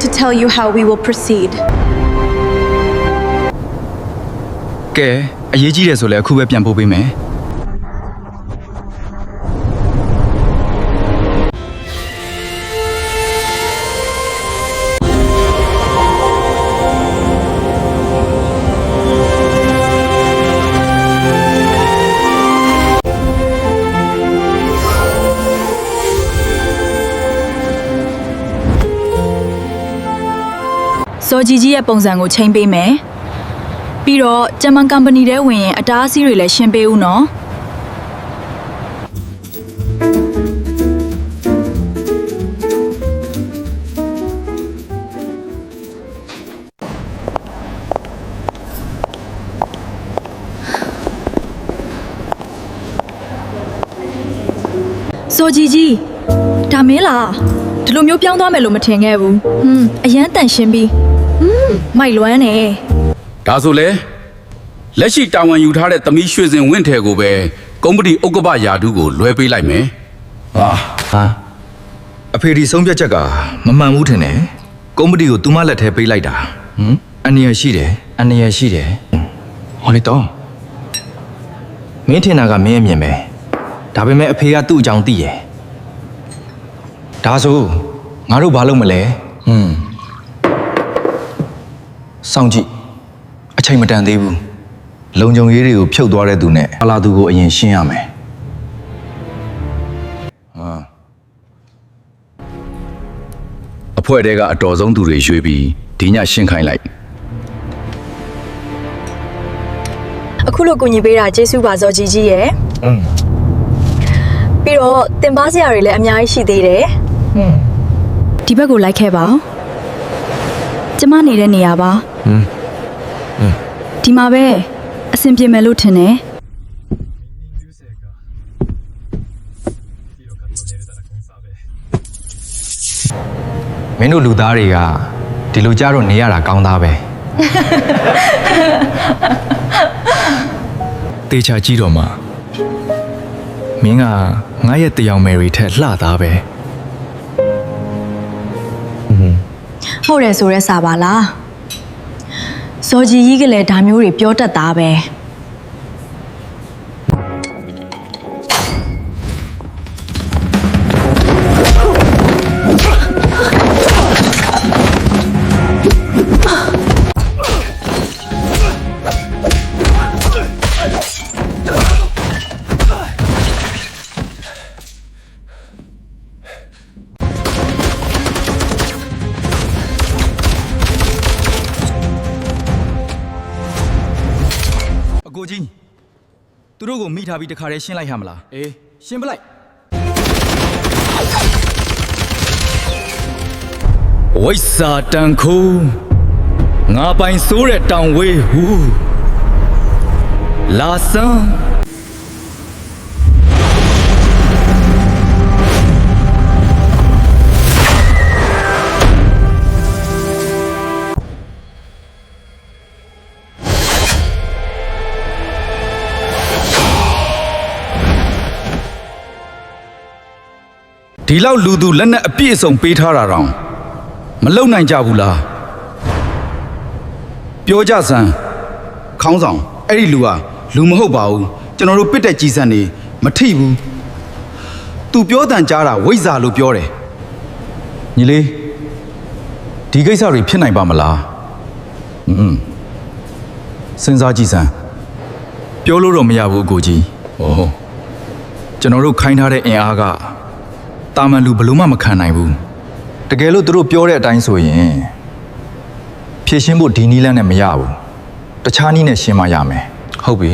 to tell you how we will proceed. ကဲအရေးကြီးတယ်ဆိုလဲအခုပဲပြန်ပို့ပေးမယ်စောကြီးကြီးရဲ့ပုံစံကိုချိန်ပေးမယ်ပြီးတော့ဂျမန်ကုမ္ပဏီထဲဝင်ရင်အတားအဆီးတွေလည်းရှင်းပေးဦးနော်စောကြီးကြီးဒါမင်းလားဒီလိုမျိုးပြောင်းသွားမယ်လို့မထင်ခဲ့ဘူးအရန်တန်ရှင်းပြီးမိုက်လွမ်းနေဒါဆိုလေလက်ရှိတာဝန်ယူထားတဲ့သမီးရွှေစင်ဝင့်ထဲကိုပဲကုမ္ပဏီဥက္ကဋ္ဌယာဒုကိုလွှဲပေးလိုက်မယ်ဟာအဖေဒီဆုံးဖြတ်ချက်ကမမှန်ဘူးထင်တယ်ကုမ္ပဏီကိုသူမလက်ထဲပေးလိုက်တာအနေရရှိတယ်ဟောလေတော့မင်းထင်တာကမင်းအမြင်ပဲဒါပေမဲ့အဖေကသူ့အကြောင်းသိတယ်ဒါဆိုငါတို့ဘာလုပ်မလဲစောင့်ကြည့်အချိန်မတန်သေးဘူးလုံခြုံရေးတွေကိုဖြုတ်သွားတဲ့သူနဲ့အလားသူကိုအရင်ရှင်းရမယ်အဖွဲ့တဲကအတော်ဆုံးသူတွေရွှေ့ပြီးဒီညရှင်းခိုင်းလိုက်အခုလိုကူညီပေးတာကျေးဇူးပါစောကြီးကြီးရယ်ပြီးတော့တင်ပါစရာတွေလည်းအများကြီးရှိသေးတယ်ဒီဘက်ကိုလိုက်ခဲ့ပါကျမနေတဲ့နေရာပါဒီမှာပဲအဆင်ပြေမယ်လို့ထင်တယ်မင်းတို့လူသားတွေကဒီလိုကြတော့နေရတာကောင်းသားပဲတေချာကြည့်တော့မှမင်းကငါရဲ့တရားမယ်တွေထက်လှသားပဲဟုတ်တယ်ဆိုရဲစာပါလားစောကြီးကြီးကလည်းဒါမျိုးတွေပြောတတ်တာပဲအကိုကြီးသူတို့ကိုမိထားပြီးတခါတည်းရှင်းလိုက်ရမလားအေးရှင်းပလိုက်ဝိစာတန်ခိုးငါပိုင်ဆိုးတဲ့တောင်ဝေးဟူလာစမ်းဒီလောက်လူသူလက်နက်အပြည့်အစုံပေးထားတာတောင်မလုံနိုင်ကြဘူးလားပြောကြစမ်းခေါင်းဆောင်အဲ့ဒီလူကလူမဟုတ်ပါဘူးကျွန်တော်တို့ပစ်တဲ့ကြီးစံနေမထိဘူးသူပြောတန်ကြားတာဝိဇ္ဇာလို့ပြောတယ်ညီလေးဒီကိစ္စတွေဖြစ်နိုင်ပါမလားစဉ်းစားကြည့်စမ်းပြောလို့တော့မရဘူးအကိုကြီးကျွန်တော်တို့ခိုင်းထားတဲ့အင်အားကတာမန်လူဘလို့မှမခံနိုင်ဘူးတကယ်လို့သူတို့ပြောတဲ့အတိုင်းဆိုရင်ဖြည့်ရှင်းဖို့ဒီနီးလန်းနဲ့မရဘူးတခြားနီးနဲ့ရှင်းမှရမယ်ဟုတ်ပြီ